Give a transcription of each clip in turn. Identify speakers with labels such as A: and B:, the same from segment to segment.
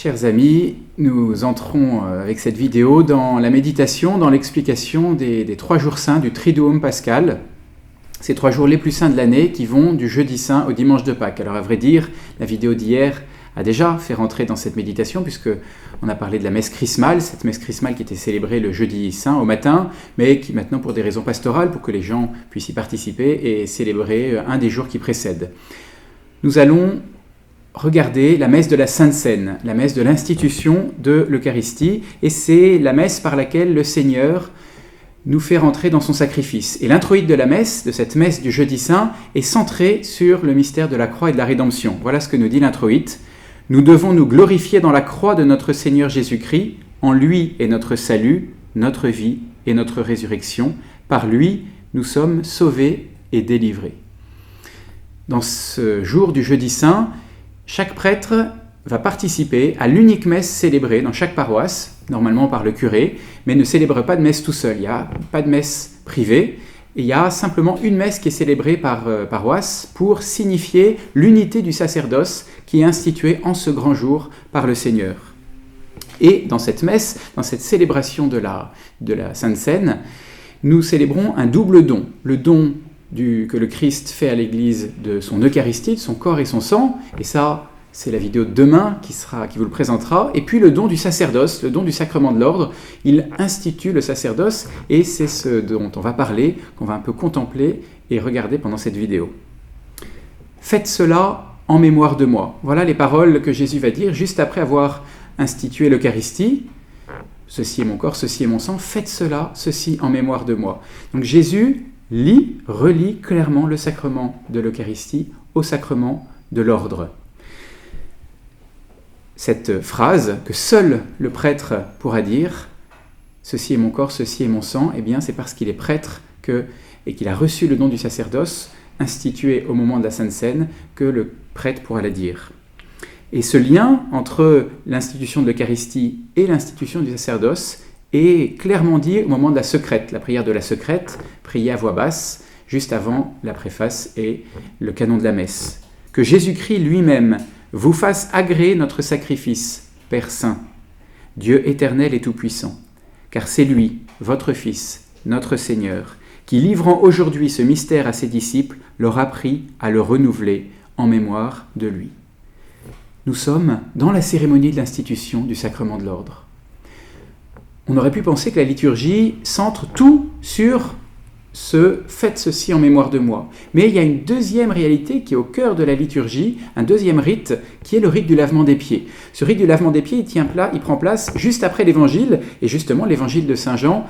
A: Chers amis, nous entrons avec cette vidéo dans la méditation, dans l'explication des 3 jours saints du Triduum pascal, ces 3 jours les plus saints de l'année qui vont du jeudi saint au dimanche de Pâques. Alors à vrai dire, la vidéo d'hier a déjà fait rentrer dans cette méditation puisque on a parlé de la messe chrismale, cette messe chrismale qui était célébrée le jeudi saint au matin, mais qui maintenant pour des raisons pastorales, pour que les gens puissent y participer, est célébrée un des jours qui précèdent. Nous allons regarder la messe de la Sainte Seine, la messe de l'institution de l'Eucharistie, et c'est la messe par laquelle le Seigneur nous fait rentrer dans son sacrifice. Et l'introïte de la messe, de cette messe du jeudi saint, est centrée sur le mystère de la croix et de la rédemption. Voilà ce que nous dit l'introïte. Nous devons nous glorifier dans la croix de notre Seigneur Jésus-Christ. En lui est notre salut, notre vie et notre résurrection. Par lui, nous sommes sauvés et délivrés. Dans ce jour du jeudi saint, chaque prêtre va participer à l'unique messe célébrée dans chaque paroisse, normalement par le curé, mais ne célèbre pas de messe tout seul. Il n'y a pas de messe privée. Et il y a simplement une messe qui est célébrée par paroisse pour signifier l'unité du sacerdoce qui est instituée en ce grand jour par le Seigneur. Et dans cette messe, dans cette célébration de la Sainte Seine, nous célébrons un double don. Le don que le Christ fait à l'Église de son Eucharistie, de son corps et son sang, et ça, c'est la vidéo de demain qui vous le présentera, et puis le don du sacerdoce, le don du sacrement de l'ordre. Il institue le sacerdoce, et c'est ce dont on va parler, qu'on va un peu contempler et regarder pendant cette vidéo. Faites cela en mémoire de moi. Voilà les paroles que Jésus va dire juste après avoir institué l'Eucharistie. Ceci est mon corps, ceci est mon sang, faites cela, ceci en mémoire de moi. Donc Jésus relie clairement le sacrement de l'Eucharistie au sacrement de l'ordre. Cette phrase que seul le prêtre pourra dire, « Ceci est mon corps, ceci est mon sang », eh bien c'est parce qu'il est prêtre et qu'il a reçu le don du sacerdoce, institué au moment de la Sainte Seine, que le prêtre pourra la dire. Et ce lien entre l'institution de l'Eucharistie et l'institution du sacerdoce est clairement dit au moment de la secrète, la prière de la secrète, priée à voix basse, juste avant la préface et le canon de la messe. Que Jésus-Christ lui-même vous fasse agréer notre sacrifice, Père Saint, Dieu éternel et tout-puissant, car c'est lui, votre Fils, notre Seigneur, qui, livrant aujourd'hui ce mystère à ses disciples, leur a appris à le renouveler en mémoire de lui. Nous sommes dans la cérémonie de l'institution du sacrement de l'ordre. On aurait pu penser que la liturgie centre tout sur faites ceci en mémoire de moi. Mais il y a une deuxième réalité qui est au cœur de la liturgie, un deuxième rite, qui est le rite du lavement des pieds. Ce rite du lavement des pieds, il prend place juste après l'évangile, et justement l'évangile de Saint Jean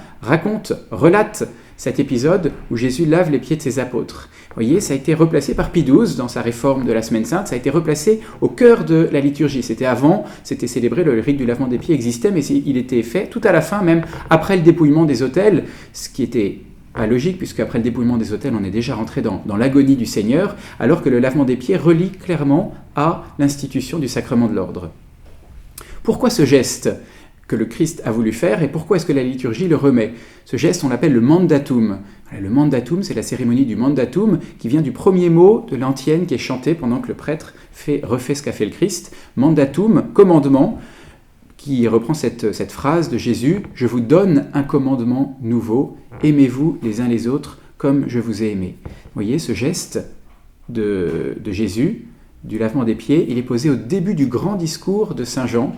A: relate cet épisode où Jésus lave les pieds de ses apôtres. Vous voyez, ça a été replacé par Pie XII dans sa réforme de la Semaine Sainte, ça a été replacé au cœur de la liturgie. C'était célébré, le rite du lavement des pieds existait, mais il était fait tout à la fin, même après le dépouillement des autels, ce qui était pas logique, puisque après le dépouillement des autels, on est déjà rentré dans l'agonie du Seigneur, alors que le lavement des pieds relie clairement à l'institution du sacrement de l'ordre. Pourquoi ce geste que le Christ a voulu faire, et pourquoi est-ce que la liturgie le remet? Ce geste, on l'appelle le mandatum. Le mandatum, c'est la cérémonie du mandatum, qui vient du premier mot de l'antienne qui est chanté pendant que le prêtre refait ce qu'a fait le Christ. Mandatum, commandement, qui reprend cette phrase de Jésus, « Je vous donne un commandement nouveau, aimez-vous les uns les autres comme je vous ai aimé ». Vous voyez, ce geste de Jésus, du lavement des pieds, il est posé au début du grand discours de Saint Jean,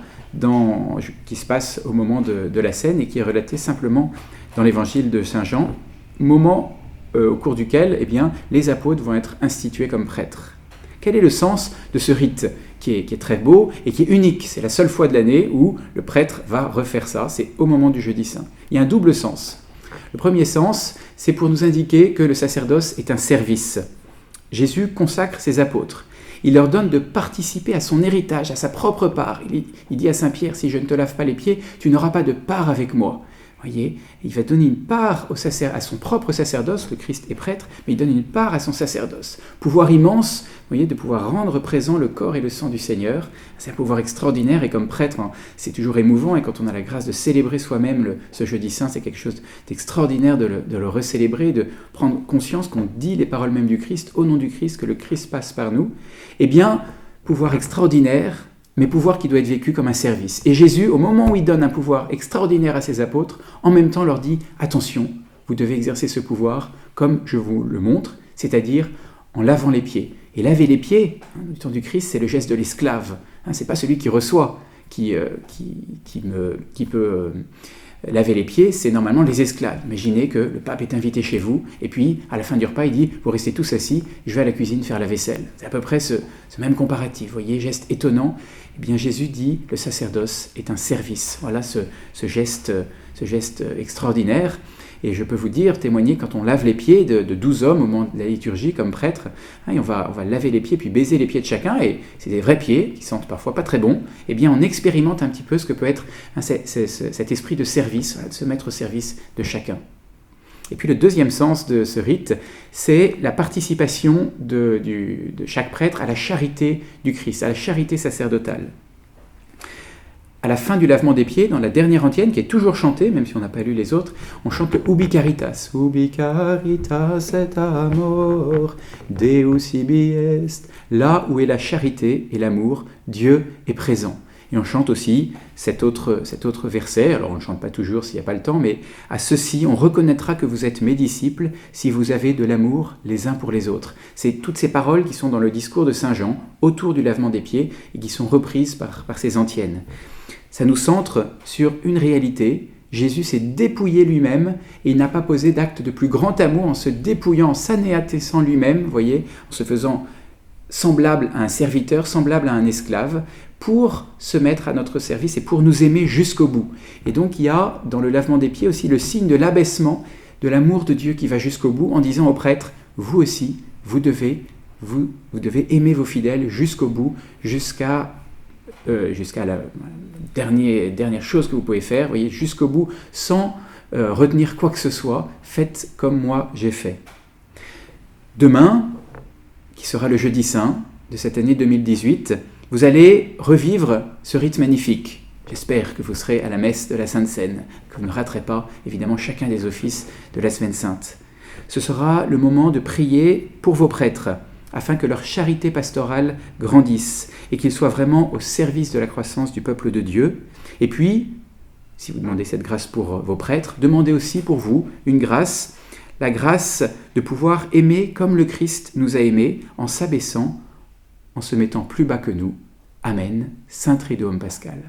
A: qui se passe au moment de la scène et qui est relaté simplement dans l'évangile de Saint Jean, moment au cours duquel les apôtres vont être institués comme prêtres. Quel est le sens de ce rite qui est très beau et qui est unique? C'est la seule fois de l'année où le prêtre va refaire ça, c'est au moment du jeudi saint. Il y a un double sens. Le premier sens, c'est pour nous indiquer que le sacerdoce est un service. Jésus consacre ses apôtres. Il leur donne de participer à son héritage, à sa propre part. Il dit à Saint Pierre, si je ne te lave pas les pieds, tu n'auras pas de part avec moi. Voyez, il va donner une part à son propre sacerdoce, le Christ est prêtre, mais il donne une part à son sacerdoce. Pouvoir immense, voyez, de pouvoir rendre présent le corps et le sang du Seigneur, c'est un pouvoir extraordinaire, et comme prêtre, c'est toujours émouvant, et quand on a la grâce de célébrer soi-même ce jeudi saint, c'est quelque chose d'extraordinaire de le recélébrer, de prendre conscience qu'on dit les paroles même du Christ, au nom du Christ, que le Christ passe par nous. Eh bien, pouvoir extraordinaire mais pouvoir qui doit être vécu comme un service. Et Jésus, au moment où il donne un pouvoir extraordinaire à ses apôtres, en même temps leur dit « Attention, vous devez exercer ce pouvoir comme je vous le montre, c'est-à-dire en lavant les pieds. » Et laver les pieds, du temps du Christ, c'est le geste de l'esclave. Ce n'est pas celui qui reçoit qui peut laver les pieds, c'est normalement les esclaves. Imaginez que le pape est invité chez vous, et puis à la fin du repas, il dit « Vous restez tous assis, je vais à la cuisine faire la vaisselle. » C'est à peu près ce même comparatif. Vous voyez, geste étonnant. Eh bien, Jésus dit « Le sacerdoce est un service. » Voilà ce geste extraordinaire. Et je peux vous dire, témoigner, quand on lave les pieds de 12 hommes au moment de la liturgie comme prêtre, et on va laver les pieds puis baiser les pieds de chacun, et c'est des vrais pieds qui sentent parfois pas très bons, eh bien on expérimente un petit peu ce que peut être cet esprit de service, de se mettre au service de chacun. Et puis le deuxième sens de ce rite, c'est la participation de chaque prêtre à la charité du Christ, à la charité sacerdotale. À la fin du lavement des pieds, dans la dernière antienne, qui est toujours chantée, même si on n'a pas lu les autres, on chante le Ubi Caritas. Ubi Caritas et amor, Deus ibi est. Là où est la charité et l'amour, Dieu est présent. Et on chante aussi cet autre verset, alors on ne chante pas toujours s'il n'y a pas le temps, mais à ceci, on reconnaîtra que vous êtes mes disciples si vous avez de l'amour les uns pour les autres. C'est toutes ces paroles qui sont dans le discours de Saint Jean, autour du lavement des pieds, et qui sont reprises par ces antiennes. Ça nous centre sur une réalité. Jésus s'est dépouillé lui-même et il n'a pas posé d'acte de plus grand amour en se dépouillant, en s'anéantissant lui-même, vous voyez, en se faisant semblable à un serviteur, semblable à un esclave, pour se mettre à notre service et pour nous aimer jusqu'au bout. Et donc il y a dans le lavement des pieds aussi le signe de l'abaissement de l'amour de Dieu qui va jusqu'au bout en disant au prêtre, vous aussi, vous devez aimer vos fidèles jusqu'au bout, jusqu'à la dernière chose que vous pouvez faire, voyez, jusqu'au bout, sans retenir quoi que ce soit, faites comme moi j'ai fait. Demain, qui sera le jeudi saint de cette année 2018, vous allez revivre ce rite magnifique. J'espère que vous serez à la messe de la Sainte Seine, que vous ne raterez pas, évidemment, chacun des offices de la Semaine Sainte. Ce sera le moment de prier pour vos prêtres, afin que leur charité pastorale grandisse et qu'ils soient vraiment au service de la croissance du peuple de Dieu. Et puis, si vous demandez cette grâce pour vos prêtres, demandez aussi pour vous une grâce, la grâce de pouvoir aimer comme le Christ nous a aimés, en s'abaissant, en se mettant plus bas que nous. Amen. Saint Triduum Pascal.